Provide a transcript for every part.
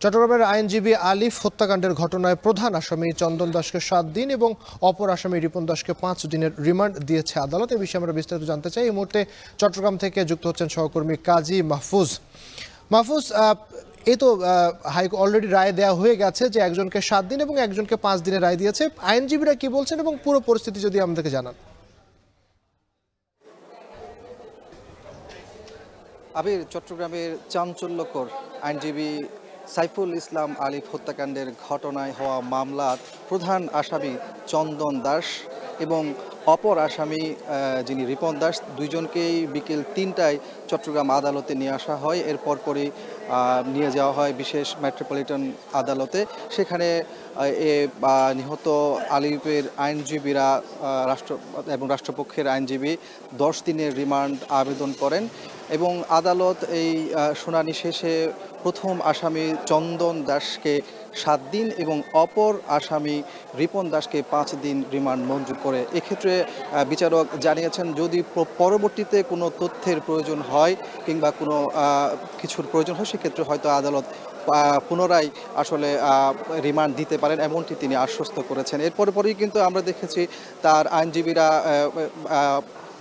চট্টগ্রামের আইনজীবী আলিফ হত্যাকাণ্ডের ঘটনায় প্রধান আসামি চন্দন দাসকে 7 দিন এবং অপর আসামি রিপন দাসকে 5 দিনের রিমান্ড দিয়েছে আদালত। এই বিষয়ে আমরা বিস্তারিত জানতে চাই। এই মুহূর্তে চট্টগ্রাম থেকে যুক্ত হচ্ছেন সহকর্মী কাজী মাহফুজ। এই তো অলরেডি রায় দেওয়া হয়ে গেছে যে একজনকে 7 দিন এবং একজনকে 5 দিনের রায় দিয়েছে। আইনজীবীরা কি বলছেন এবং পুরো পরিস্থিতি যদি আমাদেরকে জানান। আবির, চট্টগ্রামের চাঞ্চল্যকর আইনজীবী সাইফুল ইসলাম আলিফ হত্যাকাণ্ডের ঘটনায় হওয়া মামলার প্রধান আসামি চন্দন দাস এবং অপর আসামি যিনি রিপন দাস, দুইজনকেই বিকেল 3টায় চট্টগ্রাম আদালতে নিয়ে আসা হয়। এরপর পরই নিয়ে যাওয়া হয় বিশেষ মেট্রোপলিটন আদালতে। সেখানে নিহত আলিফের আইনজীবীরা রাষ্ট্রপক্ষের আইনজীবী 10 দিনের রিমান্ড আবেদন করেন এবং আদালত এই শুনানি শেষে প্রথম আসামি চন্দন দাসকে 7 দিন এবং অপর আসামি রিপন দাসকে 5 দিন রিমান্ড মঞ্জুর করে। এক্ষেত্রে বিচারক জানিয়েছেন, যদি পরবর্তীতে কোনো তথ্যের প্রয়োজন হয় কিংবা কোনো কিছুর প্রয়োজন হয়, সেক্ষেত্রে হয়তো আদালত পুনরায় আসলে রিমান্ড দিতে পারেন, এমনটি তিনি আশ্বস্ত করেছেন। এরপর পরেই কিন্তু আমরা দেখেছি তার আইনজীবীরা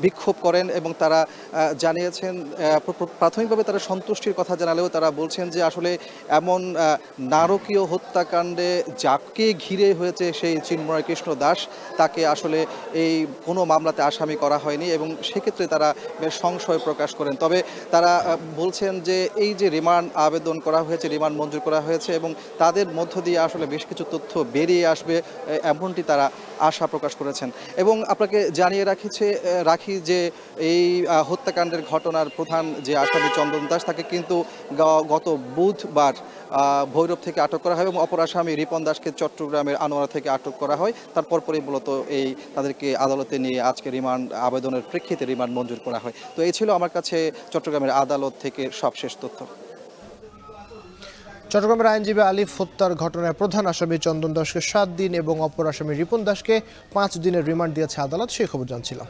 বিক্ষোভ করেন এবং তারা জানিয়েছেন, প্রাথমিকভাবে তারা সন্তুষ্টির কথা জানালেও তারা বলছেন যে আসলে এমন নারকীয় হত্যাকাণ্ডে যাকে ঘিরে হয়েছে সেই চিন্ময় কৃষ্ণ দাস, তাকে আসলে এই কোনো মামলাতে আসামি করা হয়নি এবং সেক্ষেত্রে তারা বেশ সংশয় প্রকাশ করেন। তবে তারা বলছেন যে এই যে রিমান্ড আবেদন করা হয়েছে, রিমান্ড মঞ্জুর করা হয়েছে এবং তাদের মধ্য দিয়ে আসলে বেশ কিছু তথ্য বেরিয়ে আসবে, এমনটি তারা আশা প্রকাশ করেছেন। এবং আপনাকে জানিয়ে রাখি যে এই হত্যাকাণ্ডের ঘটনার প্রধান যে আসামি চন্দন দাস, তাকে কিন্তু গত বুধবার ভৈরব থেকে আটক করা হয় এবং অপর আসামি রিপন দাসকে চট্টগ্রামের আনোয়ারা থেকে আটক করা হয়। তারপর পরেই মূলত তাদেরকে আদালতে নিয়ে আজকে রিমান্ড আবেদনের প্রেক্ষিতে রিমান্ড মঞ্জুর করা হয়। তো এই ছিল আমার কাছে চট্টগ্রামের আদালত থেকে সবশেষ তথ্য। চট্টগ্রামের আইনজীবী আলিফ হত্যার ঘটনায় প্রধান আসামি চন্দন দাসকে 7 দিন এবং অপর আসামি রিপন দাসকে 5 দিনের রিমান্ড দিয়েছে আদালত। সেই খবর জানছিলাম।